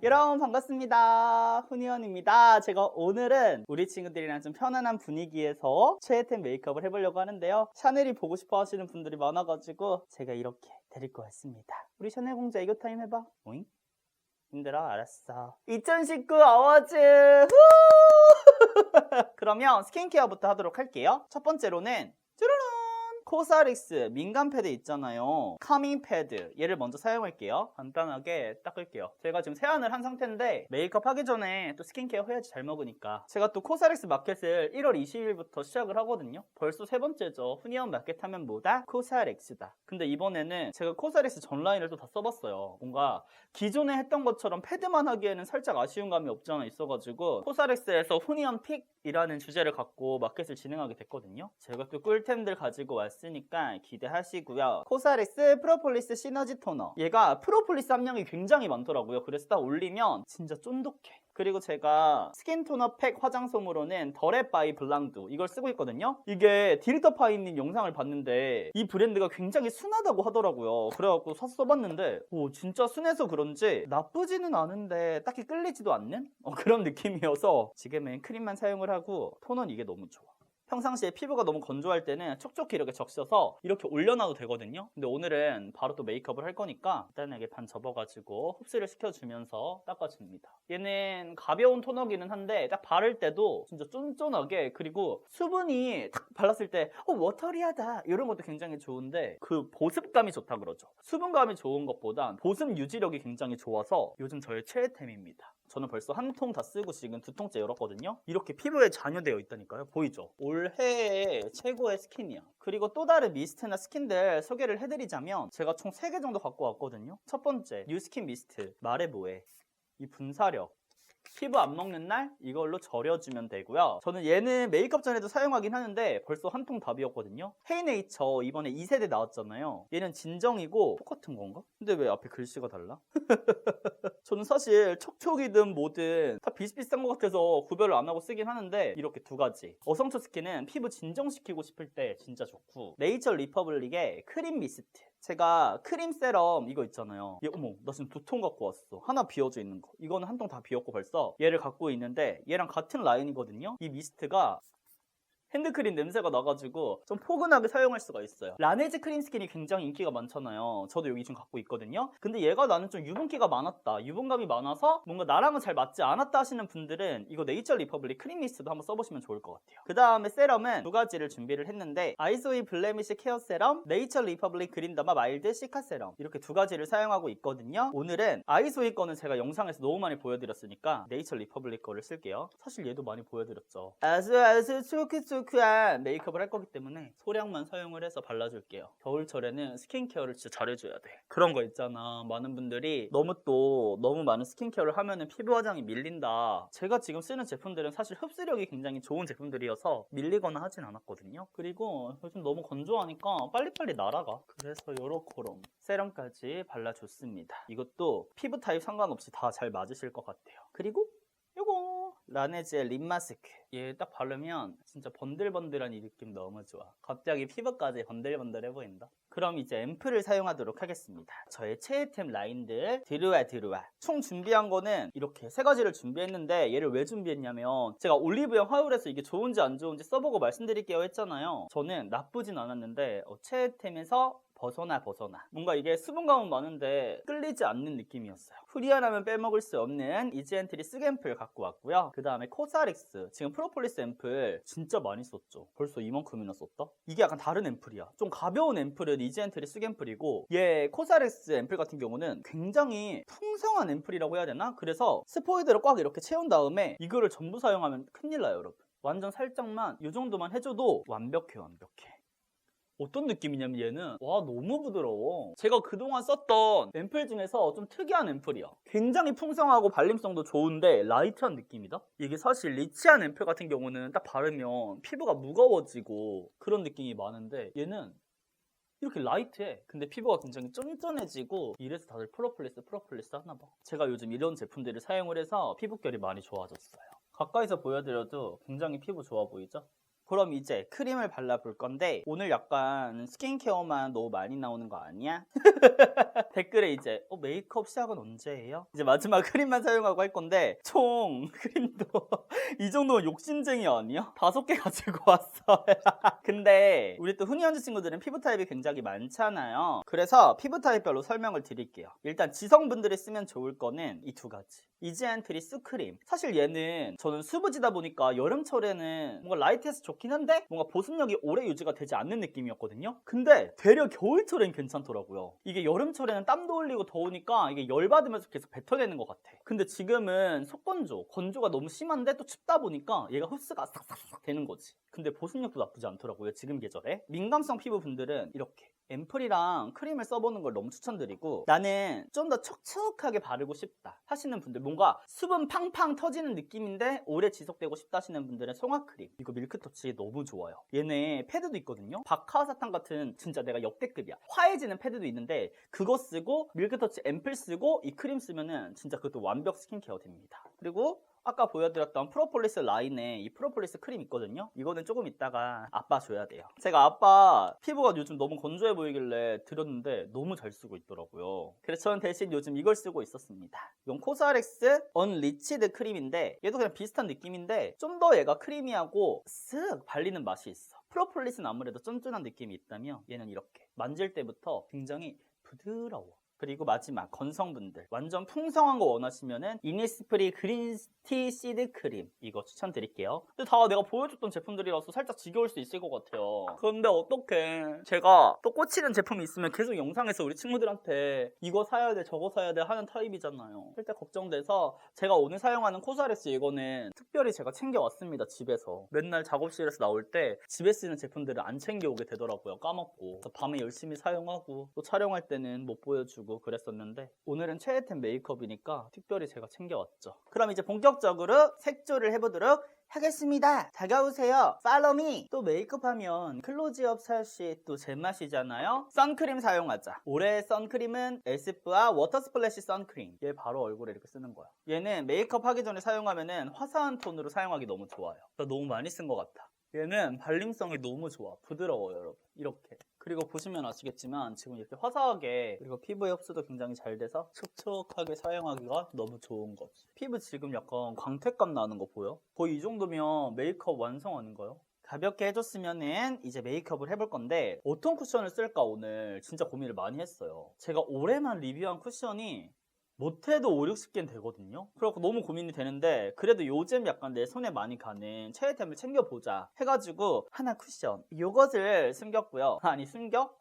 여러분 반갑습니다. 훈이언입니다. 제가 오늘은 우리 친구들이랑 좀 편안한 분위기에서 최애템 메이크업을 해보려고 하는데요. 샤넬이 보고 싶어 하시는 분들이 많아가지고 제가 이렇게 데리고 왔습니다. 우리 샤넬 공자 이거 타임 해봐. 오잉? 힘들어? 알았어. 2019 어워즈! 그러면 스킨케어부터 하도록 할게요. 첫 번째로는 쭈루룬! 코사릭스 민감 패드 있잖아요. 카밍 패드 얘를 먼저 사용할게요. 간단하게 닦을게요. 제가 지금 세안을 한 상태인데 메이크업 하기 전에 또 스킨케어 해야지 잘 먹으니까. 제가 또 코사릭스 마켓을 1월 20일부터 시작을 하거든요. 벌써 세 번째죠. 훈이언 마켓 하면 뭐다? 코사릭스다. 근데 이번에는 제가 코사릭스 전 라인을 또 다 써봤어요. 뭔가 기존에 했던 것처럼 패드만 하기에는 살짝 아쉬운 감이 없지 않아 있어가지고 코사릭스에서 훈이언 픽이라는 주제를 갖고 마켓을 진행하게 됐거든요. 제가 또 꿀템들 가지고 왔으니까 기대하시고요. 코사릭스 프로폴리스 시너지 토너, 얘가 프로폴리스 함량이 굉장히 많더라고요. 그래서 딱 올리면 진짜 쫀득해. 그리고 제가 스킨 토너 팩 화장솜으로는 더렛 바이 블랑드 이걸 쓰고 있거든요. 이게 딜터파이님 영상을 봤는데 이 브랜드가 굉장히 순하다고 하더라고요. 그래갖고 사서 써봤는데 진짜 순해서 그런지 나쁘지는 않은데 딱히 끌리지도 않는 그런 느낌이어서 지금은 크림만 사용을 하고 토너는 이게 너무 좋아. 평상시에 피부가 너무 건조할 때는 촉촉히 이렇게 적셔서 이렇게 올려놔도 되거든요. 근데 오늘은 바로 또 메이크업을 할 거니까 간단하게 반 접어가지고 흡수를 시켜주면서 닦아줍니다. 얘는 가벼운 토너기는 한데 딱 바를 때도 진짜 쫀쫀하게, 그리고 수분이 딱 발랐을 때 워터리하다 이런 것도 굉장히 좋은데 그 보습감이 좋다 그러죠. 수분감이 좋은 것보단 보습 유지력이 굉장히 좋아서 요즘 저의 최애템입니다. 저는 벌써 한 통 다 쓰고 지금 두 통째 열었거든요. 이렇게 피부에 잔여되어 있다니까요. 보이죠? 올해의 최고의 스킨이야. 그리고 또 다른 미스트나 스킨들 소개를 해드리자면 제가 총 3개 정도 갖고 왔거든요. 첫 번째 뉴스킨 미스트 마레보에 이 분사력, 피부 안 먹는 날 이걸로 절여주면 되고요. 저는 얘는 메이크업 전에도 사용하긴 하는데 벌써 한 통 다 비웠거든요. 헤이네이처 이번에 2세대 나왔잖아요. 얘는 진정이고 똑같은 건가? 근데 왜 앞에 글씨가 달라? 저는 사실 촉촉이든 뭐든 다 비슷비슷한 것 같아서 구별을 안 하고 쓰긴 하는데 이렇게 두 가지. 어성초 스킨은 피부 진정시키고 싶을 때 진짜 좋고, 네이처 리퍼블릭의 크림 미스트, 제가 크림 세럼 이거 있잖아요. 얘 어머 나 지금 2통 갖고 왔어. 하나 비워져 있는 거, 이거는 한 통 다 비웠고 벌써 얘를 갖고 있는데 얘랑 같은 라인이거든요. 이 미스트가 핸드크림 냄새가 나가지고 좀 포근하게 사용할 수가 있어요. 라네즈 크림 스킨이 굉장히 인기가 많잖아요. 저도 여기 지금 갖고 있거든요. 근데 얘가 나는 좀 유분기가 많았다, 유분감이 많아서 뭔가 나랑은 잘 맞지 않았다 하시는 분들은 이거 네이처 리퍼블릭 크림 미스트도 한번 써보시면 좋을 것 같아요. 그 다음에 세럼은 두 가지를 준비를 했는데 아이소이 블레미쉬 케어 세럼, 네이처 리퍼블릭 그린더마 마일드 시카 세럼, 이렇게 두 가지를 사용하고 있거든요. 오늘은 아이소이 거는 제가 영상에서 너무 많이 보여드렸으니까 네이처 리퍼블릭 거를 쓸게요. 사실 얘도 많이 보여드렸죠. 아주 초크초크한 메이크업을 할 거기 때문에 소량만 사용을 해서 발라줄게요. 겨울철에는 스킨케어를 진짜 잘해줘야 돼. 그런 거 있잖아, 많은 분들이 너무 많은 스킨케어를 하면은 피부 화장이 밀린다. 제가 지금 쓰는 제품들은 사실 흡수력이 굉장히 좋은 제품들이어서 밀리거나 하진 않았거든요. 그리고 요즘 너무 건조하니까 빨리빨리 날아가. 그래서 요렇게롬 세럼까지 발라줬습니다. 이것도 피부 타입 상관없이 다 잘 맞으실 것 같아요. 그리고 요거 라네즈의 립 마스크, 얘 딱 바르면 진짜 번들번들한 이 느낌 너무 좋아. 갑자기 피부까지 번들번들해 보인다. 그럼 이제 앰플을 사용하도록 하겠습니다. 저의 최애템 라인들 드루아 총 준비한 거는 이렇게 3가지를 준비했는데 얘를 왜 준비했냐면 제가 올리브영 하울에서 이게 좋은지 안 좋은지 써보고 말씀드릴게요 했잖아요. 저는 나쁘진 않았는데 최애템에서 벗어나 뭔가 이게 수분감은 많은데 끌리지 않는 느낌이었어요. 후리안하면 빼먹을 수 없는 이지엔트리 쓰게 앰플 갖고 왔고요. 그 다음에 코사릭스 지금 프로폴리스 앰플 진짜 많이 썼죠. 벌써 이만큼이나 썼다? 이게 약간 다른 앰플이야. 좀 가벼운 앰플은 이지엔트리 쓰게 앰플이고 얘 코사릭스 앰플 같은 경우는 굉장히 풍성한 앰플이라고 해야 되나? 그래서 스포이드를 꽉 이렇게 채운 다음에 이거를 전부 사용하면 큰일 나요 여러분. 완전 살짝만 이 정도만 해줘도 완벽해. 어떤 느낌이냐면 얘는 너무 부드러워. 제가 그동안 썼던 앰플 중에서 좀 특이한 앰플이야. 굉장히 풍성하고 발림성도 좋은데 라이트한 느낌이다. 이게 사실 리치한 앰플 같은 경우는 딱 바르면 피부가 무거워지고 그런 느낌이 많은데 얘는 이렇게 라이트해. 근데 피부가 굉장히 쫀쫀해지고, 이래서 다들 프로폴리스 하나봐. 제가 요즘 이런 제품들을 사용을 해서 피부결이 많이 좋아졌어요. 가까이서 보여드려도 굉장히 피부 좋아 보이죠? 그럼 이제 크림을 발라볼 건데 오늘 약간 스킨케어만 너무 많이 나오는 거 아니야? 댓글에 이제 메이크업 시작은 언제예요? 이제 마지막 크림만 사용하고 할 건데 총 크림도 이 정도면 욕심쟁이 아니야? 5개 가지고 왔어요. 근데 우리 또 훈이언즈 친구들은 피부 타입이 굉장히 많잖아요. 그래서 피부 타입별로 설명을 드릴게요. 일단 지성분들이 쓰면 좋을 거는 이 2가지. 이지안트리 수크림. 사실 얘는 저는 수부지다 보니까 여름철에는 뭔가 라이트해서 좋긴 한데 뭔가 보습력이 오래 유지가 되지 않는 느낌이었거든요. 근데 되려 겨울철엔 괜찮더라고요. 이게 여름철에는 땀도 흘리고 더우니까 이게 열받으면서 계속 뱉어내는 것 같아. 근데 지금은 속건조, 건조가 너무 심한데 또 춥다 보니까 얘가 흡수가 싹싹싹 되는 거지. 근데 보습력도 나쁘지 않더라고요. 지금 계절에. 민감성 피부분들은 이렇게 앰플이랑 크림을 써보는 걸 너무 추천드리고, 나는 좀 더 촉촉하게 바르고 싶다 하시는 분들, 뭔가 수분 팡팡 터지는 느낌인데 오래 지속되고 싶다 하시는 분들은 송화크림, 이거 밀크터치 너무 좋아요. 얘네 패드도 있거든요. 바카사탕 같은 진짜 내가 역대급이야. 화해지는 패드도 있는데 그거 쓰고 밀크터치 앰플 쓰고 이 크림 쓰면은 진짜 그것도 완벽 스킨케어 됩니다. 그리고 아까 보여드렸던 프로폴리스 라인에 이 프로폴리스 크림 있거든요. 이거는 조금 이따가 아빠 줘야 돼요. 제가 아빠 피부가 요즘 너무 건조해 보이길래 드렸는데 너무 잘 쓰고 있더라고요. 그래서 저는 대신 요즘 이걸 쓰고 있었습니다. 이건 코스알엑스 언리치드 크림인데 얘도 그냥 비슷한 느낌인데 좀 더 얘가 크리미하고 쓱 발리는 맛이 있어. 프로폴리스는 아무래도 쫀쫀한 느낌이 있다면 얘는 이렇게 만질 때부터 굉장히 부드러워. 그리고 마지막 건성분들 완전 풍성한 거 원하시면은 이니스프리 그린티 시드 크림, 이거 추천드릴게요. 근데 다 내가 보여줬던 제품들이라서 살짝 지겨울 수 있을 것 같아요. 그런데 어떡해, 제가 또 꽂히는 제품이 있으면 계속 영상에서 우리 친구들한테 이거 사야 돼 저거 사야 돼 하는 타입이잖아요. 살짝 걱정돼서 제가 오늘 사용하는 코스알엑스 이거는 특별히 제가 챙겨왔습니다. 집에서 맨날 작업실에서 나올 때 집에 쓰는 제품들을 안 챙겨오게 되더라고요. 까먹고. 그래서 밤에 열심히 사용하고 또 촬영할 때는 못 보여주고 그랬었는데 오늘은 최애템 메이크업이니까 특별히 제가 챙겨왔죠. 그럼 이제 본격적으로 색조를 해보도록 하겠습니다. 다가오세요. Follow me. 또 메이크업하면 클로즈업 사시 또 제맛이잖아요. 선크림 사용하자. 올해의 선크림은 에스쁘아 워터 스플래시 선크림. 얘 바로 얼굴에 이렇게 쓰는 거야. 얘는 메이크업 하기 전에 사용하면은 화사한 톤으로 사용하기 너무 좋아요. 나 너무 많이 쓴 것 같아. 얘는 발림성이 너무 좋아. 부드러워요, 여러분. 이렇게. 그리고 보시면 아시겠지만 지금 이렇게 화사하게, 그리고 피부의 흡수도 굉장히 잘 돼서 촉촉하게 사용하기가 너무 좋은 거지. 피부 지금 약간 광택감 나는 거 보여? 거의 이 정도면 메이크업 완성 아닌가요? 가볍게 해줬으면은 이제 메이크업을 해볼 건데 어떤 쿠션을 쓸까 오늘 진짜 고민을 많이 했어요. 제가 올해만 리뷰한 쿠션이 못해도 5, 60개는 되거든요. 그래서 너무 고민이 되는데 그래도 요즘 약간 내 손에 많이 가는 최애템을 챙겨보자 해가지고 하나 쿠션 요것을 숨겼고요. 아니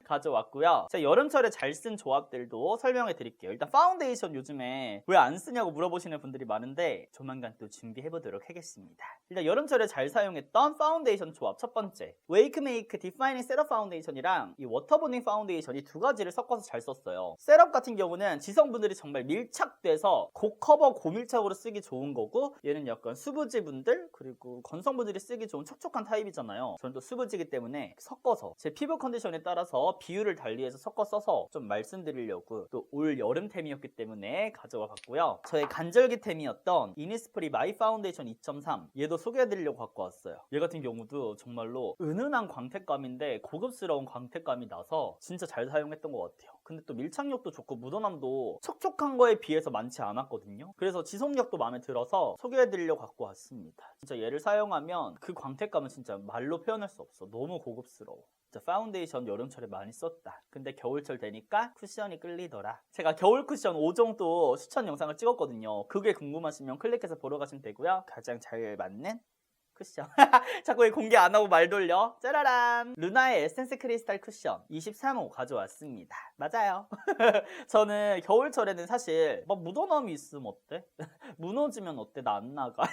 가져왔고요. 제가 여름철에 잘 쓴 조합들도 설명해 드릴게요. 일단 파운데이션 요즘에 왜 안 쓰냐고 물어보시는 분들이 많은데 조만간 또 준비해보도록 하겠습니다. 일단 여름철에 잘 사용했던 파운데이션 조합 첫 번째, 웨이크메이크 디파이닝 셋업 파운데이션이랑 이 워터보닝 파운데이션 이 2가지를 섞어서 잘 썼어요. 셋업 같은 경우는 지성분들이 정말 밀착돼서 고커버 고밀착으로 쓰기 좋은 거고, 얘는 약간 수부지분들 그리고 건성분들이 쓰기 좋은 촉촉한 타입이잖아요. 저는 또 수부지기 때문에 섞어서 제 피부 컨디션에 따라서 비율을 달리해서 섞어 써서 좀 말씀드리려고 또 올 여름템이었기 때문에 가져와 봤고요. 저의 간절기템이었던 이니스프리 마이 파운데이션 2.3 얘도 소개해드리려고 갖고 왔어요. 얘 같은 경우도 정말로 은은한 광택감인데 고급스러운 광택감이 나서 진짜 잘 사용했던 것 같아요. 근데 또 밀착력도 좋고 묻어남도 촉촉한 거에 비해서 많지 않았거든요. 그래서 지속력도 마음에 들어서 소개해드리려고 갖고 왔습니다. 진짜 얘를 사용하면 그 광택감은 진짜 말로 표현할 수 없어. 너무 고급스러워. 진짜 파운데이션 여름철에 많이 썼다. 근데 겨울철 되니까 쿠션이 끌리더라. 제가 겨울 쿠션 5종도 추천 영상을 찍었거든요. 그게 궁금하시면 클릭해서 보러 가시면 되고요. 가장 잘 맞는 쿠션 자꾸 공개 안 하고 말 돌려. 짜라란, 루나의 에센스 크리스탈 쿠션 23호 가져왔습니다. 맞아요. 저는 겨울철에는 사실 막 묻어남이 있으면 어때? 무너지면 어때? 나 안 나가.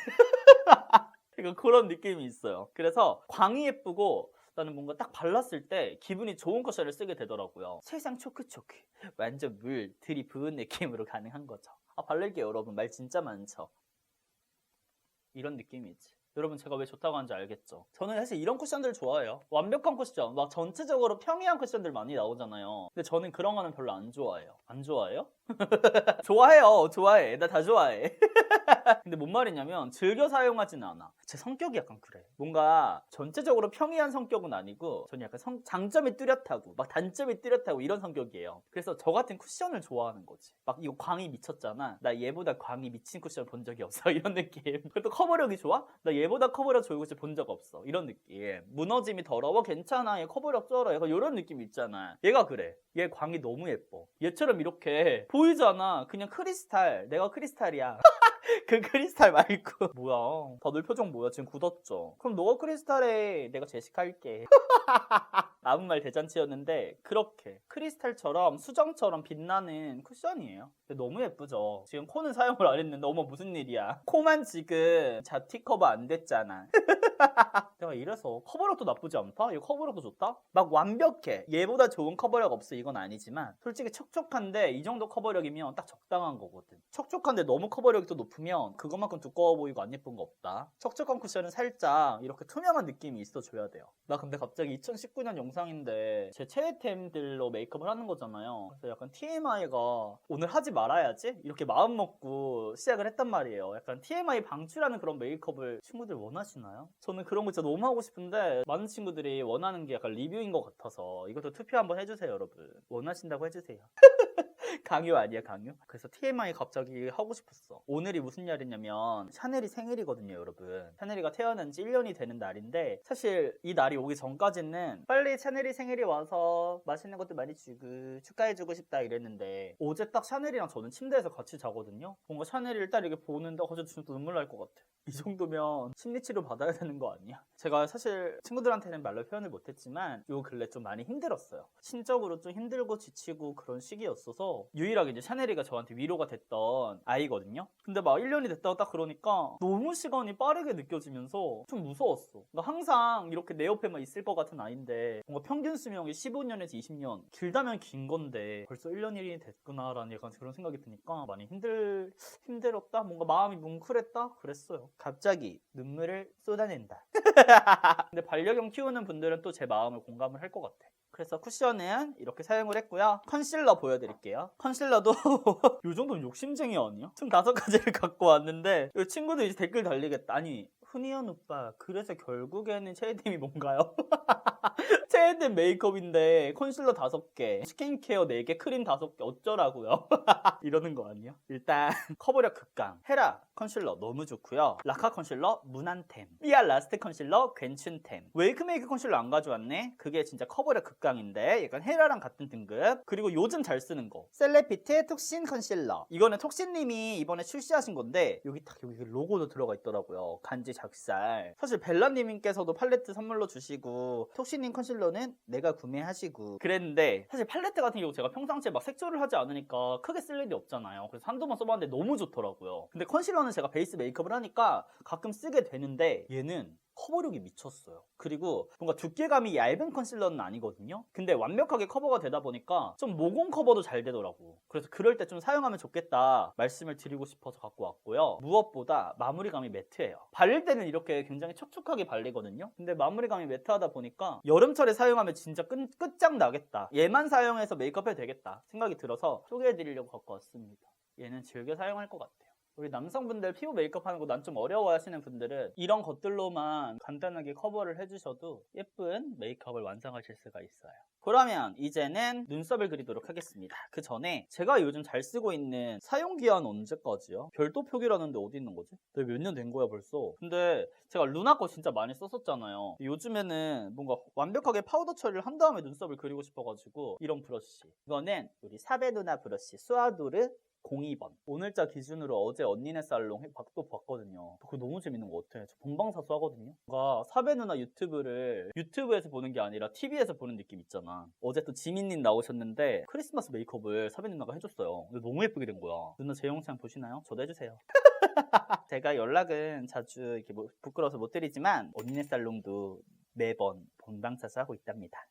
이거 그런 느낌이 있어요. 그래서 광이 예쁘고 나는 뭔가 딱 발랐을 때 기분이 좋은 쿠션을 쓰게 되더라고요. 세상 초크초크 완전 물 들이부은 느낌으로 가능한 거죠. 바를게요 여러분. 말 진짜 많죠. 이런 느낌이지. 여러분 제가 왜 좋다고 하는지 알겠죠? 저는 사실 이런 쿠션들 좋아해요. 완벽한 쿠션, 막 전체적으로 평이한 쿠션들 많이 나오잖아요. 근데 저는 그런 거는 별로 안 좋아해요. 안 좋아해요? 좋아해요. 좋아해. 나 다 좋아해. 근데 뭔 말이냐면 즐겨 사용하지는 않아. 제 성격이 약간 그래. 뭔가 전체적으로 평이한 성격은 아니고 저는 약간 장점이 뚜렷하고 막 단점이 뚜렷하고 이런 성격이에요. 그래서 저 같은 쿠션을 좋아하는 거지. 막 이거 광이 미쳤잖아. 나 얘보다 광이 미친 쿠션 본 적이 없어. 이런 느낌. 그래도 커버력이 좋아? 나 얘보다 커버력 좋은 쿠션 본 적 없어. 이런 느낌. 무너짐이 더러워? 괜찮아. 얘 커버력 쩔어. 약간 이런 느낌 있잖아. 얘가 그래. 얘 광이 너무 예뻐. 얘처럼 이렇게 보이잖아. 그냥 크리스탈. 내가 크리스탈이야. 그 크리스탈 말고 뭐야 다들 표정 뭐야 지금 굳었죠. 그럼 너가 크리스탈에 내가 제시카할게. 아무 말 대잔치였는데 그렇게 크리스탈처럼 수정처럼 빛나는 쿠션이에요. 너무 예쁘죠. 지금 코는 사용을 안 했는데 어머 무슨 일이야. 코만 지금 잡티 커버 안 됐잖아. 내가 이래서 커버력도 나쁘지 않다? 이거 커버력도 좋다? 막 완벽해. 얘보다 좋은 커버력 없어 이건 아니지만 솔직히 촉촉한데 이 정도 커버력이면 딱 적당한 거거든. 촉촉한데 너무 커버력이 또 높으면 그것만큼 두꺼워 보이고 안 예쁜 거 없다. 촉촉한 쿠션은 살짝 이렇게 투명한 느낌이 있어줘야 돼요. 나 근데 갑자기 2019년 영상인데 제 최애템들로 메이크업을 하는 거잖아요. 그래서 약간 TMI가 오늘 하지 말아야지? 이렇게 마음 먹고 시작을 했단 말이에요. 약간 TMI 방출하는 그런 메이크업을 친구들 원하시나요? 저는 그런 거 진짜 너무 하고 싶은데 많은 친구들이 원하는 게 약간 리뷰인 것 같아서 이것도 투표 한번 해주세요 여러분. 원하신다고 해주세요. 강요 아니야 강요? 그래서 TMI 갑자기 하고 싶었어. 오늘이 무슨 날이냐면 샤넬이 생일이거든요 여러분. 샤넬이가 태어난 지 1년이 되는 날인데 사실 이 날이 오기 전까지는 빨리 샤넬이 생일이 와서 맛있는 것도 많이 주고 축하해주고 싶다 이랬는데 어제 딱 샤넬이랑 저는 침대에서 같이 자거든요. 뭔가 샤넬이를 딱 이렇게 보는데 어제 진짜 눈물 날 것 같아. 이 정도면 심리치료 받아야 되는 거 아니야? 제가 사실 친구들한테는 말로 표현을 못했지만 요 근래 좀 많이 힘들었어요. 심적으로 좀 힘들고 지치고 그런 시기였어서 유일하게 이제 샤넬이가 저한테 위로가 됐던 아이거든요. 근데 막 1년이 됐다고 딱 그러니까 너무 시간이 빠르게 느껴지면서 좀 무서웠어. 그러니까 항상 이렇게 내 옆에만 있을 것 같은 아이인데 뭔가 평균 수명이 15년에서 20년 길다면 긴 건데 벌써 1년이 됐구나라는 약간 그런 생각이 드니까 많이 힘들었다? 뭔가 마음이 뭉클했다? 그랬어요. 갑자기 눈물을 쏟아낸다. 근데 반려견 키우는 분들은 또 제 마음을 공감을 할 것 같아. 그래서 쿠션은 이렇게 사용을 했고요. 컨실러 보여드릴게요. 컨실러도 이 정도면 욕심쟁이 아니야? 총 5가지를 갖고 왔는데 이 친구들 이제 댓글 달리겠다. 아니 훈이현 오빠 그래서 결국에는 최애템이 뭔가요? 최애템 메이크업인데 컨실러 5개, 스킨케어 4개, 크림 5개 어쩌라고요? 이러는 거 아니야? 일단 커버력 극강 헤라 컨실러 너무 좋고요. 라카 컨실러 무난템, 삐아 라스트 컨실러 괜춘템. 웨이크메이크 컨실러 안 가져왔네? 그게 진짜 커버력 극강인데 약간 헤라랑 같은 등급. 그리고 요즘 잘 쓰는 거 셀레피트 톡신 컨실러. 이거는 톡신님이 이번에 출시하신 건데 여기 딱 여기 로고도 들어가 있더라고요. 간지 작살. 사실 벨라님께서도 팔레트 선물로 주시고 톡신님 컨실러는 내가 구매하시고 그랬는데 사실 팔레트 같은 경우 제가 평상시에 막 색조를 하지 않으니까 크게 쓸 일이 없잖아요. 그래서 한두 번 써봤는데 너무 좋더라고요. 근데 컨실러는 제가 베이스 메이크업을 하니까 가끔 쓰게 되는데 얘는 커버력이 미쳤어요. 그리고 뭔가 두께감이 얇은 컨실러는 아니거든요. 근데 완벽하게 커버가 되다 보니까 좀 모공 커버도 잘 되더라고. 그래서 그럴 때 좀 사용하면 좋겠다 말씀을 드리고 싶어서 갖고 왔고요. 무엇보다 마무리감이 매트해요. 바를 때는 이렇게 굉장히 촉촉하게 발리거든요. 근데 마무리감이 매트하다 보니까 여름철에 사용하면 진짜 끝장나겠다. 얘만 사용해서 메이크업 해도 되겠다 생각이 들어서 소개해드리려고 갖고 왔습니다. 얘는 즐겨 사용할 것 같아요. 우리 남성분들 피부 메이크업 하는 거 난 좀 어려워 하시는 분들은 이런 것들로만 간단하게 커버를 해주셔도 예쁜 메이크업을 완성하실 수가 있어요. 그러면 이제는 눈썹을 그리도록 하겠습니다. 그 전에 제가 요즘 잘 쓰고 있는 사용기한 언제까지요? 별도 표기라는데 어디 있는 거지? 내가 몇 년 된 거야 벌써. 근데 제가 루나 거 진짜 많이 썼었잖아요. 요즘에는 뭔가 완벽하게 파우더 처리를 한 다음에 눈썹을 그리고 싶어가지고 이런 브러쉬. 이거는 우리 사베 누나 브러쉬 수아도르 02번. 오늘자 기준으로 어제 언니네 살롱 또 봤거든요. 그거 너무 재밌는 것 같아. 저 본방사수 하거든요. 뭔가 사베 누나 유튜브를 유튜브에서 보는 게 아니라 TV에서 보는 느낌 있잖아. 어제 또 지민님 나오셨는데 크리스마스 메이크업을 사베 누나가 해줬어요. 근데 너무 예쁘게 된 거야. 누나 제 영상 보시나요? 저도 해주세요. 제가 연락은 자주 이렇게 부끄러워서 못 드리지만 언니네 살롱도 매번 본방사수 하고 있답니다.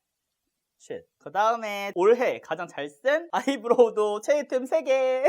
쉣. 그 다음에 올해 가장 잘 쓴 아이브로우도 최애템 3개.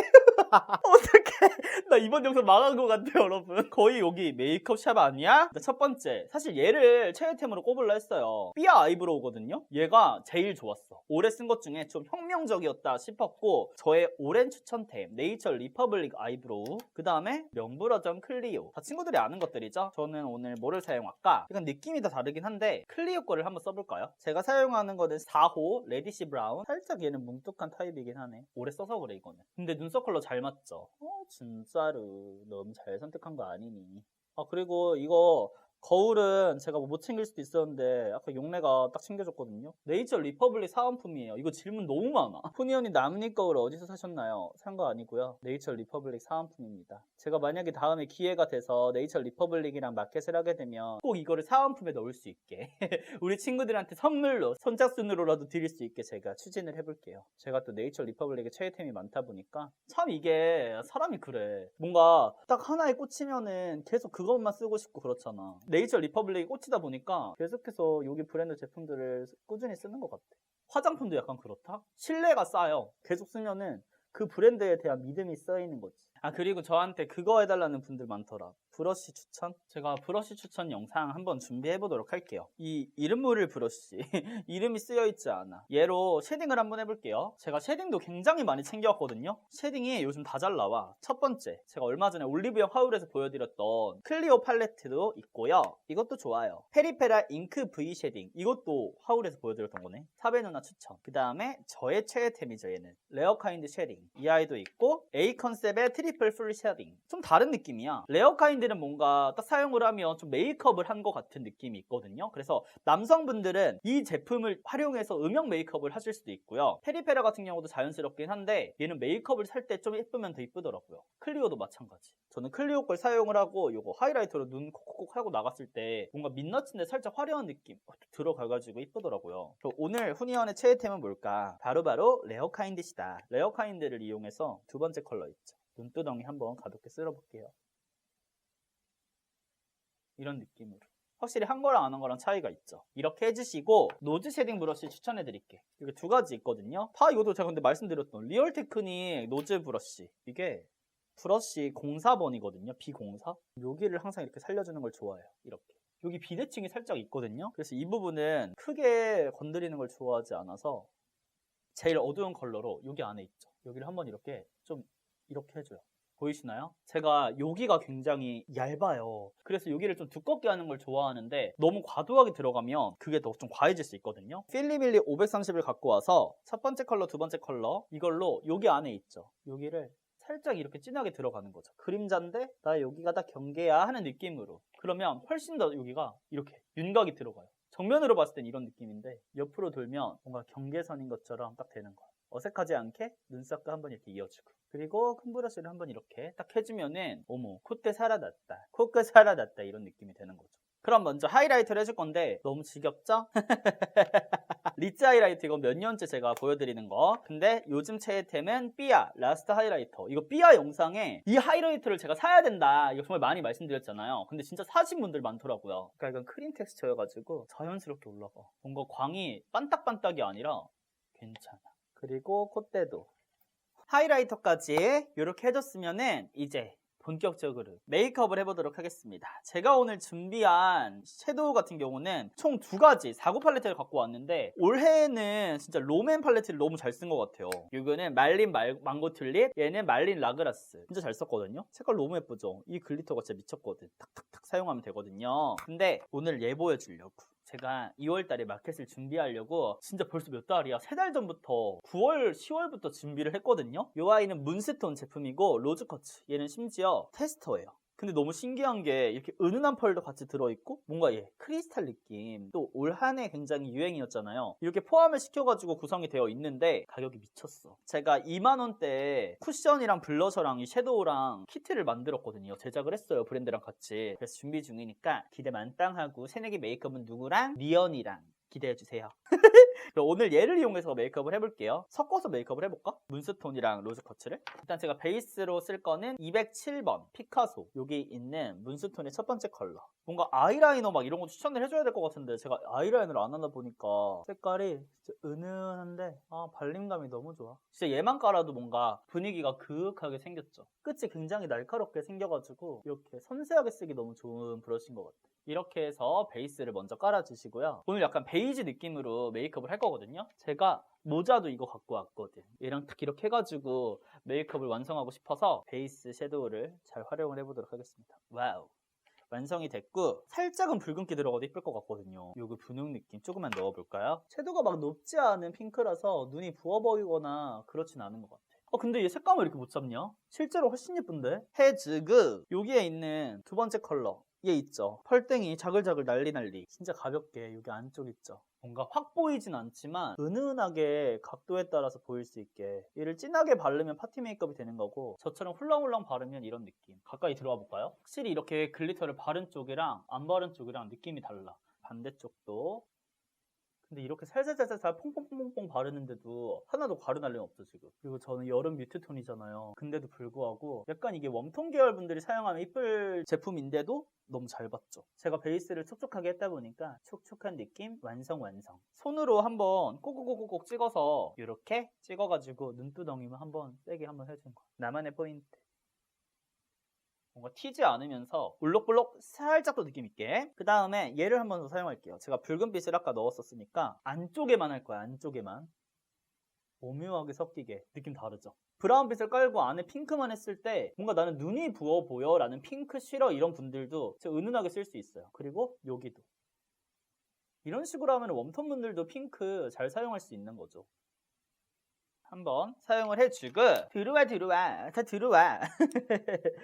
어떡해. 나 이번 영상 망한 것 같아요, 여러분. 거의 여기 메이크업 샵 아니야? 첫 번째. 사실 얘를 최애템으로 꼽으려 했어요. 삐아 아이브로우거든요? 얘가 제일 좋았어. 올해 쓴 것 중에 좀 혁명적이었다 싶었고, 저의 오랜 추천템, 네이처 리퍼블릭 아이브로우. 그 다음에 명불허전 클리오. 다 친구들이 아는 것들이죠? 저는 오늘 뭐를 사용할까? 약간 느낌이 다 다르긴 한데, 클리오 거를 한번 써볼까요? 제가 사용하는 거는 4호 레디시 브라운. 살짝 얘는 뭉툭한 타입이긴 하네. 오래 써서 그래, 이거는. 근데 눈썹 컬러 잘 맞죠? 진짜로 너무 잘 선택한 거 아니니? 그리고 이거 거울은 제가 못 챙길 수도 있었는데 아까 용래가 딱 챙겨줬거든요. 네이처 리퍼블릭 사은품이에요. 이거 질문 너무 많아. 푸니 언니 나뭇잎 거울 어디서 사셨나요? 산 거 아니고요. 네이처 리퍼블릭 사은품입니다. 제가 만약에 다음에 기회가 돼서 네이처 리퍼블릭이랑 마켓을 하게 되면 꼭 이거를 사은품에 넣을 수 있게 우리 친구들한테 선물로 선착순으로라도 드릴 수 있게 제가 추진을 해볼게요. 제가 또 네이처 리퍼블릭의 최애템이 많다 보니까 참 이게 사람이 그래. 뭔가 딱 하나에 꽂히면은 계속 그것만 쓰고 싶고 그렇잖아. 네이처 리퍼블릭에 꽂히다 보니까 계속해서 여기 브랜드 제품들을 꾸준히 쓰는 것 같아. 화장품도 약간 그렇다? 신뢰가 쌓여. 계속 쓰면은 그 브랜드에 대한 믿음이 쌓이는 거지. 그리고 저한테 그거 해달라는 분들 많더라. 브러쉬 추천? 제가 브러쉬 추천 영상 한번 준비해 보도록 할게요. 이 이름모를 브러쉬 이름이 쓰여있지 않아. 얘로 쉐딩을 한번 해볼게요. 제가 쉐딩도 굉장히 많이 챙겨왔거든요. 쉐딩이 요즘 다 잘 나와. 첫 번째, 제가 얼마 전에 올리브영 하울에서 보여드렸던 클리오 팔레트도 있고요. 이것도 좋아요. 페리페라 잉크 V 쉐딩, 이것도 하울에서 보여드렸던 거네. 사베 누나 추천. 그 다음에 저의 최애템이죠, 얘는 레어카인드 쉐딩. 이 아이도 있고 A 컨셉의 트리플 풀 쉐딩. 좀 다른 느낌이야. 레어카인드는 뭔가 딱 사용을 하면 좀 메이크업을 한 것 같은 느낌이 있거든요. 그래서 남성분들은 이 제품을 활용해서 음영 메이크업을 하실 수도 있고요. 페리페라 같은 경우도 자연스럽긴 한데 얘는 메이크업을 살 때 좀 예쁘면 더 이쁘더라고요. 클리오도 마찬가지. 저는 클리오 걸 사용을 하고 이거 하이라이터로 눈 콕콕콕 하고 나갔을 때 뭔가 민낯인데 살짝 화려한 느낌 들어가가지고 이쁘더라고요. 오늘 후니언의 최애템은 뭘까? 바로바로 레어카인드시다. 레어카인드를 이용해서 두 번째 컬러 있죠. 눈두덩이 한번 가볍게 쓸어볼게요. 이런 느낌으로. 확실히 한 거랑 안 한 거랑 차이가 있죠. 이렇게 해주시고 노즈 쉐딩 브러쉬 추천해드릴게. 이게 두 가지 있거든요. 다 이것도 제가 근데 말씀드렸던 리얼 테크닉 노즈 브러쉬. 이게 브러쉬 04번이거든요. B04. 여기를 항상 이렇게 살려주는 걸 좋아해요. 이렇게. 여기 비대칭이 살짝 있거든요. 그래서 이 부분은 크게 건드리는 걸 좋아하지 않아서 제일 어두운 컬러로 여기 안에 있죠. 여기를 한번 이렇게 좀 이렇게 해줘요. 보이시나요? 제가 여기가 굉장히 얇아요. 그래서 여기를 좀 두껍게 하는 걸 좋아하는데 너무 과도하게 들어가면 그게 더 좀 과해질 수 있거든요. 필리밀리 530을 갖고 와서 첫 번째 컬러, 두 번째 컬러 이걸로 여기 안에 있죠. 여기를 살짝 이렇게 진하게 들어가는 거죠. 그림자인데 나 여기가 다 경계야 하는 느낌으로. 그러면 훨씬 더 여기가 이렇게 윤곽이 들어가요. 정면으로 봤을 땐 이런 느낌인데 옆으로 돌면 뭔가 경계선인 것처럼 딱 되는 거예요. 어색하지 않게 눈썹과 한번 이렇게 이어주고 그리고 큰 브러쉬를 한번 이렇게 딱 해주면은 어머 콧대 살아났다 코끝 살아났다 이런 느낌이 되는 거죠. 그럼 먼저 하이라이터를 해줄 건데 너무 지겹죠? 리츠 하이라이터 이거 몇 년째 제가 보여드리는 거. 근데 요즘 최애템은 삐아 라스트 하이라이터. 이거 삐아 영상에 이 하이라이터를 제가 사야 된다 이거 정말 많이 말씀드렸잖아요. 근데 진짜 사신 분들 많더라고요. 그러니까 이건 크림 텍스처여가지고 자연스럽게 올라가. 뭔가 광이 반딱반딱이 아니라 괜찮아. 그리고 콧대도 하이라이터까지 이렇게 해줬으면은 이제 본격적으로 메이크업을 해보도록 하겠습니다. 제가 오늘 준비한 섀도우 같은 경우는 총 두 가지 4구 팔레트를 갖고 왔는데 올해는 진짜 롬앤 팔레트를 너무 잘 쓴 것 같아요. 이거는 말린 망고 튤립, 얘는 말린 라그라스. 진짜 잘 썼거든요. 색깔 너무 예쁘죠? 이 글리터가 진짜 미쳤거든. 탁탁탁 사용하면 되거든요. 근데 오늘 얘 보여주려고 제가 2월달에 마켓을 준비하려고 진짜 벌써 몇 달이야 3달 전부터 9월 10월부터 준비를 했거든요. 이 아이는 문스톤 제품이고 로즈커츠, 얘는 심지어 테스터예요. 근데 너무 신기한 게 이렇게 은은한 펄도 같이 들어있고 뭔가 크리스탈 느낌. 또 올 한 해 굉장히 유행이었잖아요. 이렇게 포함을 시켜가지고 구성이 되어 있는데 가격이 미쳤어. 제가 2만원대에 쿠션이랑 블러셔랑 이 섀도우랑 키트를 만들었거든요. 제작을 했어요, 브랜드랑 같이. 그래서 준비 중이니까 기대 만땅하고 새내기 메이크업은 누구랑? 리언이랑 기대해주세요. 그럼 오늘 얘를 이용해서 메이크업을 해볼게요. 섞어서 메이크업을 해볼까? 문스톤이랑 로즈 커츠를. 일단 제가 베이스로 쓸 거는 207번 피카소. 여기 있는 문스톤의 첫 번째 컬러. 뭔가 아이라이너 막 이런 거 추천을 해줘야 될 것 같은데 제가 아이라이너를 안 하다 보니까 색깔이 진짜 은은한데 발림감이 너무 좋아. 진짜 얘만 깔아도 뭔가 분위기가 그윽하게 생겼죠. 끝이 굉장히 날카롭게 생겨가지고 이렇게 섬세하게 쓰기 너무 좋은 브러쉬인 것 같아요. 이렇게 해서 베이스를 먼저 깔아주시고요. 오늘 약간 베이지 느낌으로 메이크업을 할 거거든요. 제가 모자도 이거 갖고 왔거든. 얘랑 딱 이렇게 해가지고 메이크업을 완성하고 싶어서 베이스 섀도우를 잘 활용을 해보도록 하겠습니다. 와우. 완성이 됐고 살짝은 붉은기 들어가도 이쁠 것 같거든요. 요거 분홍 느낌 조금만 넣어볼까요? 채도가 막 높지 않은 핑크라서 눈이 부어 보이거나 그렇진 않은 것 같아. 근데 얘 색감을 이렇게 못 잡냐? 실제로 훨씬 예쁜데? 헤즈그 여기에 있는 두 번째 컬러 얘 있죠? 펄땡이 자글자글 난리 진짜 가볍게 여기 안쪽 있죠? 뭔가 확 보이진 않지만 은은하게 각도에 따라서 보일 수 있게 얘를 진하게 바르면 파티 메이크업이 되는 거고 저처럼 훌렁훌렁 바르면 이런 느낌. 가까이 들어가 볼까요? 확실히 이렇게 글리터를 바른 쪽이랑 안 바른 쪽이랑 느낌이 달라. 반대쪽도. 근데 이렇게 살살살살 퐁퐁퐁퐁 바르는데도 하나도 가루 날림 없어 지금. 그리고 저는 여름 뮤트톤이잖아요. 근데도 불구하고 약간 이게 웜톤 계열 분들이 사용하면 이쁠 제품인데도 너무 잘 봤죠. 제가 베이스를 촉촉하게 했다 보니까 촉촉한 느낌 완성. 손으로 한번 꼭꼭꼭꼭 찍어서 이렇게 찍어가지고 눈두덩이만 한번 세게 한번 해주는 거야. 나만의 포인트. 뭔가 튀지 않으면서 볼록볼록 살짝 더 느낌 있게. 그 다음에 얘를 한번 더 사용할게요. 제가 붉은빛을 아까 넣었었으니까 안쪽에만 할 거야. 안쪽에만 오묘하게 섞이게. 느낌 다르죠? 브라운빛을 깔고 안에 핑크만 했을 때 뭔가 나는 눈이 부어 보여 라는 핑크 싫어 이런 분들도 진짜 은은하게 쓸 수 있어요. 그리고 여기도 이런 식으로 하면 웜톤 분들도 핑크 잘 사용할 수 있는 거죠. 한번 사용을 해주고 들어와 다 들어와.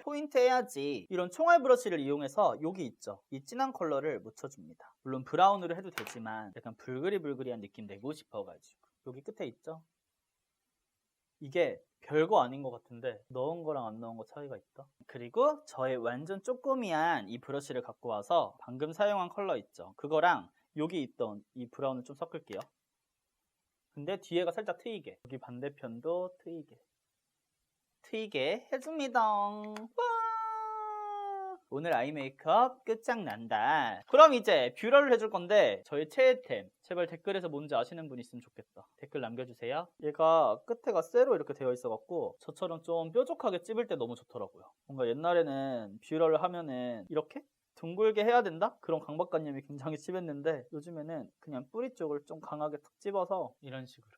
포인트 해야지. 이런 총알 브러쉬를 이용해서 여기 있죠? 이 진한 컬러를 묻혀줍니다. 물론 브라운으로 해도 되지만 약간 불그리불그리한 느낌 내고 싶어가지고 여기 끝에 있죠? 이게 별거 아닌 것 같은데 넣은 거랑 안 넣은 거 차이가 있다. 그리고 저의 완전 쪼꼬미한 이 브러쉬를 갖고 와서 방금 사용한 컬러 있죠? 그거랑 여기 있던 이 브라운을 좀 섞을게요. 근데 뒤에가 살짝 트이게. 여기 반대편도 트이게 해줍니다. 와! 오늘 아이 메이크업 끝장난다. 그럼 이제 뷰러를 해줄 건데 저희 최애템 제발 댓글에서 뭔지 아시는 분 있으면 좋겠다. 댓글 남겨주세요. 얘가 끝에가 쇠로 이렇게 되어 있어갖고 저처럼 좀 뾰족하게 찝을 때 너무 좋더라고요. 뭔가 옛날에는 뷰러를 하면은 이렇게 둥글게 해야 된다? 그런 강박관념이 굉장히 심했는데 요즘에는 그냥 뿌리 쪽을 좀 강하게 탁 집어서 이런 식으로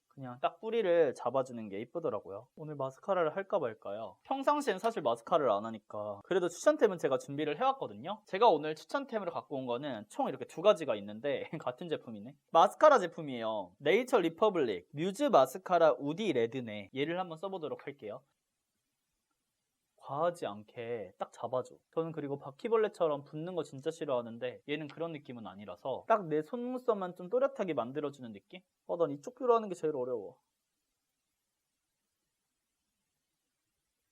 그냥 딱 뿌리를 잡아주는 게 이쁘더라고요. 오늘 마스카라를 할까 말까요? 평상시엔 사실 마스카라를 안 하니까 그래도 추천템은 제가 준비를 해왔거든요. 제가 오늘 추천템으로 갖고 온 거는 총 이렇게 두 가지가 있는데 같은 제품이네. 마스카라 제품이에요. 네이처 리퍼블릭 뮤즈 마스카라 우디 레드네. 얘를 한번 써보도록 할게요. 과하지 않게 딱 잡아줘. 저는 그리고 바퀴벌레처럼 붓는 거 진짜 싫어하는데 얘는 그런 느낌은 아니라서 딱 내 속눈썹만 좀 또렷하게 만들어주는 느낌? 난 이쪽 뷰러 하는 게 제일 어려워.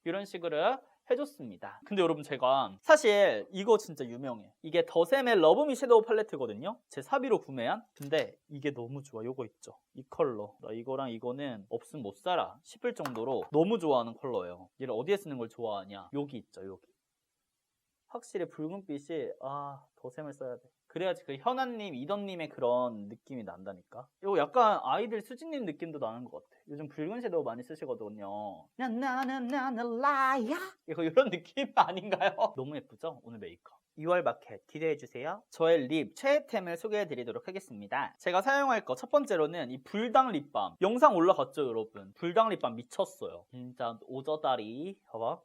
이런 식으로 해줬습니다. 근데 여러분 제가 사실 이거 진짜 유명해. 이게 더샘의 러브미 섀도우 팔레트거든요. 제 사비로 구매한. 근데 이게 너무 좋아. 요거 있죠. 이 컬러. 나 이거랑 이거는 없으면 못 살아 싶을 정도로 너무 좋아하는 컬러예요. 얘를 어디에 쓰는 걸 좋아하냐? 여기 있죠. 여기. 확실히 붉은빛이 더샘을 써야 돼. 그래야지 그 현아님, 이던님의 그런 느낌이 난다니까. 이거 약간 아이들 수진님 느낌도 나는 것 같아. 요즘 붉은 섀도우 많이 쓰시거든요. 나나나나나 라야 이거 이런 느낌 아닌가요? 너무 예쁘죠? 오늘 메이크업. 2월 마켓 기대해주세요. 저의 립 최애템을 소개해드리도록 하겠습니다. 제가 사용할 거 첫 번째로는 이 불당 립밤. 영상 올라갔죠 여러분? 불당 립밤 미쳤어요. 진짜 오저다리. 봐봐.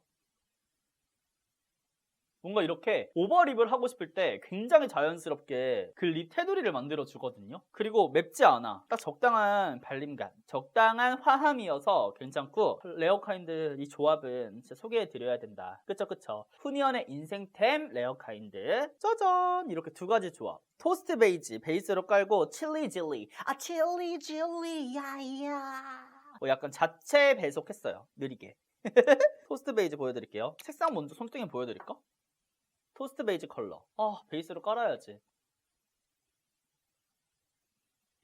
뭔가 이렇게 오버립을 하고 싶을 때 굉장히 자연스럽게 그 립 테두리를 만들어 주거든요. 그리고 맵지 않아. 딱 적당한 발림감, 적당한 화함이어서 괜찮고 레어카인드 이 조합은 진짜 소개해 드려야 된다. 그쵸? 후니언의 인생템 레어카인드 짜잔! 이렇게 두 가지 조합. 토스트 베이지 베이스로 깔고 칠리 질리 칠리 질리 야야 약간 자체 배속했어요. 느리게. 토스트 베이지 보여드릴게요. 색상 먼저 손등에 보여드릴까? 토스트 베이지 컬러. 베이스로 깔아야지.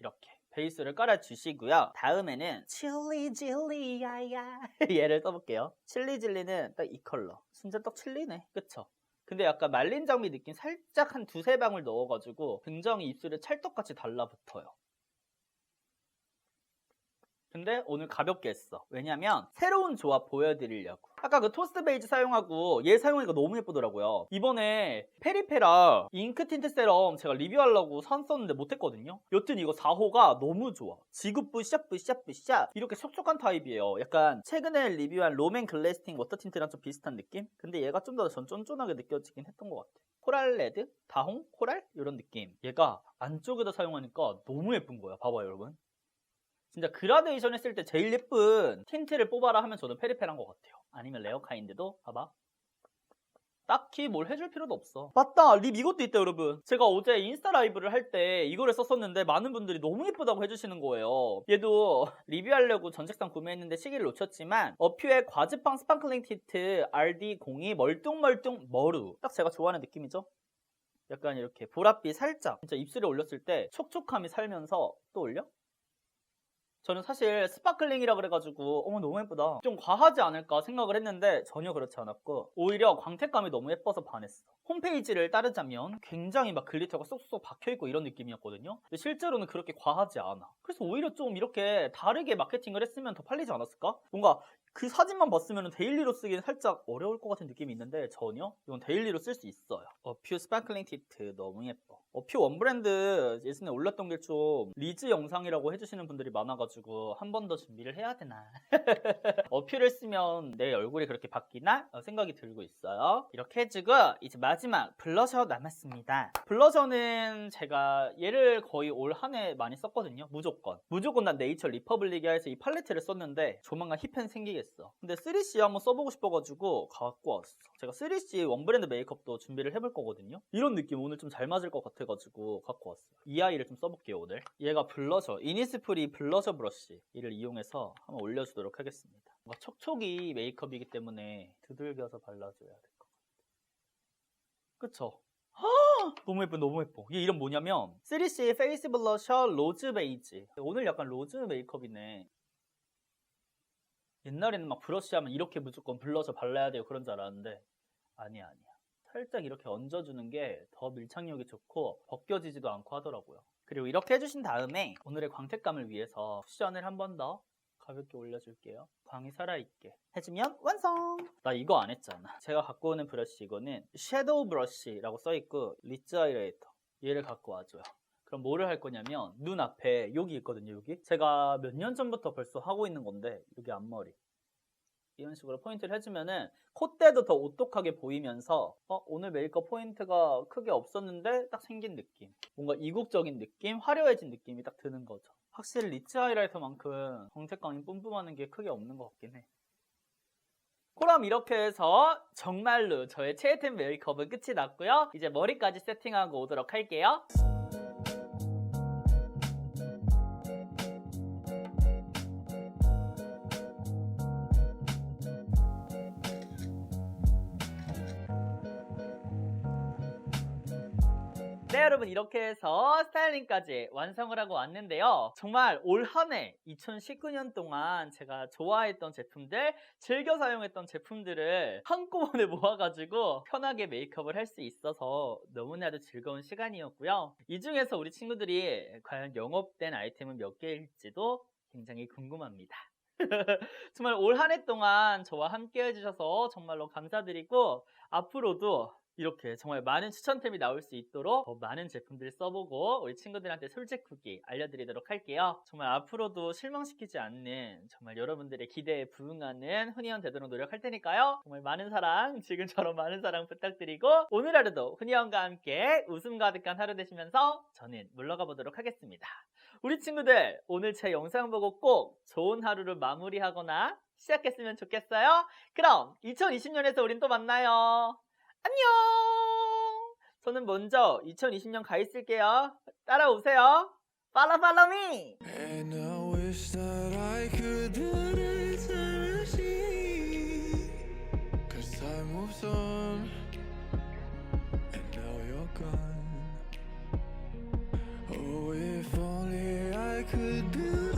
이렇게 베이스를 깔아주시고요. 다음에는 칠리질리야야 얘를 써볼게요. 칠리질리는 딱 이 컬러. 진짜 딱 칠리네. 그쵸? 근데 약간 말린 장미 느낌 살짝 한 두세 방울 넣어가지고 굉장히 입술에 찰떡같이 달라붙어요. 근데 오늘 가볍게 했어. 왜냐면 새로운 조합 보여드리려고. 아까 그 토스트 베이지 사용하고 얘 사용하니까 너무 예쁘더라고요. 이번에 페리페라 잉크 틴트 세럼 제가 리뷰하려고 샀었는데 못했거든요. 여튼 이거 4호가 너무 좋아. 지구 뿌샤뿌샤뿌샤 이렇게 촉촉한 타입이에요. 약간 최근에 리뷰한 롬앤 글래스팅 워터 틴트랑 좀 비슷한 느낌? 근데 얘가 좀 더 쫀쫀하게 느껴지긴 했던 것 같아. 코랄 레드? 다홍? 코랄? 이런 느낌. 얘가 안쪽에다 사용하니까 너무 예쁜 거야. 봐봐요 여러분. 진짜 그라데이션 했을 때 제일 예쁜 틴트를 뽑아라 하면 저는 페리페라인 것 같아요. 아니면 레어카인드도 봐봐. 딱히 뭘 해줄 필요도 없어. 맞다! 립 이것도 있다 여러분. 제가 어제 인스타 라이브를 할 때 이거를 썼었는데 많은 분들이 너무 예쁘다고 해주시는 거예요. 얘도 리뷰하려고 전 책상 구매했는데 시기를 놓쳤지만 어퓨의 과즙빵 스파클링 틴트 RD02 멀뚱멀뚱 머루. 딱 제가 좋아하는 느낌이죠? 약간 이렇게 보랏빛 살짝 진짜 입술에 올렸을 때 촉촉함이 살면서 또 올려? 저는 사실 스파클링이라 그래가지고 어머 너무 예쁘다 좀 과하지 않을까 생각을 했는데 전혀 그렇지 않았고 오히려 광택감이 너무 예뻐서 반했어. 홈페이지를 따르자면 굉장히 막 글리터가 쏙쏙 박혀있고 이런 느낌이었거든요. 근데 실제로는 그렇게 과하지 않아. 그래서 오히려 좀 이렇게 다르게 마케팅을 했으면 더 팔리지 않았을까? 뭔가 그 사진만 봤으면 데일리로 쓰기는 살짝 어려울 것 같은 느낌이 있는데 전혀 이건 데일리로 쓸 수 있어요. 어퓨 스파클링 틴트 너무 예뻐. 어퓨 원브랜드 예전에 올렸던 게 좀 리즈 영상이라고 해주시는 분들이 많아가지고 한 번 더 준비를 해야 되나 어퓨를 쓰면 내 얼굴이 그렇게 바뀌나? 생각이 들고 있어요. 이렇게 해주고 이제 마지막 블러셔 남았습니다. 블러셔는 제가 얘를 거의 올 한 해 많이 썼거든요. 무조건 난 네이처 리퍼블릭이야에서 이 팔레트를 썼는데 조만간 힙팬 생기겠어. 근데 3C 한번 써보고 싶어가지고 갖고 왔어. 제가 3C 원브랜드 메이크업도 준비를 해볼 거거든요. 이런 느낌 오늘 좀 잘 맞을 것 같아가지고 갖고 왔어요. 이 아이를 좀 써볼게요 오늘. 얘가 블러셔 이니스프리 블러셔 브러쉬 이를 이용해서 한번 올려주도록 하겠습니다. 뭔가 촉촉이 메이크업이기 때문에 두들겨서 발라줘야 될 것 같아요. 그쵸? 너무 예뻐 너무 예뻐. 얘 이름 뭐냐면 3C 페이스 블러셔 로즈 베이지. 오늘 약간 로즈 메이크업이네. 옛날에는 막 브러쉬 하면 이렇게 무조건 블러셔 발라야 돼요 그런 줄 알았는데 아니야. 살짝 이렇게 얹어주는 게 더 밀착력이 좋고 벗겨지지도 않고 하더라고요. 그리고 이렇게 해주신 다음에 오늘의 광택감을 위해서 쿠션을 한 번 더 가볍게 올려줄게요. 광이 살아있게 해주면 완성! 나 이거 안 했잖아. 제가 갖고 오는 브러쉬 이거는 섀도우 브러쉬라고 써있고 리츠 하이라이터 얘를 갖고 와줘요. 그럼 뭐를 할 거냐면 눈 앞에 여기 있거든요. 여기 제가 몇 년 전부터 벌써 하고 있는 건데 여기 앞머리 이런 식으로 포인트를 해주면은 콧대도 더 오똑하게 보이면서 오늘 메이크업 포인트가 크게 없었는데 딱 생긴 느낌, 뭔가 이국적인 느낌, 화려해진 느낌이 딱 드는 거죠. 확실히 리츠 하이라이터만큼 광택감이 뿜뿜하는 게 크게 없는 것 같긴 해. 그럼 이렇게 해서 정말로 저의 최애템 메이크업은 끝이 났고요. 이제 머리까지 세팅하고 오도록 할게요. 네 여러분 이렇게 해서 스타일링까지 완성을 하고 왔는데요. 정말 올 한 해 2019년 동안 제가 좋아했던 제품들, 즐겨 사용했던 제품들을 한꺼번에 모아가지고 편하게 메이크업을 할 수 있어서 너무나도 즐거운 시간이었고요. 이 중에서 우리 친구들이 과연 영업된 아이템은 몇 개일지도 굉장히 궁금합니다. 정말 올 한 해 동안 저와 함께 해주셔서 정말로 감사드리고 앞으로도 이렇게 정말 많은 추천템이 나올 수 있도록 더 많은 제품들 써보고 우리 친구들한테 솔직 후기 알려드리도록 할게요. 정말 앞으로도 실망시키지 않는 정말 여러분들의 기대에 부응하는 훈이형 되도록 노력할 테니까요. 정말 많은 사랑, 지금처럼 많은 사랑 부탁드리고 오늘 하루도 훈이형과 함께 웃음 가득한 하루 되시면서 저는 물러가 보도록 하겠습니다. 우리 친구들 오늘 제 영상 보고 꼭 좋은 하루를 마무리하거나 시작했으면 좋겠어요. 그럼 2020년에서 우린 또 만나요. 안녕! 저는 먼저 2020년 가 있을게요. 따라오세요. Follow me! And I wish that I could do this cause time moves on and now you're gone. Oh, if only I could build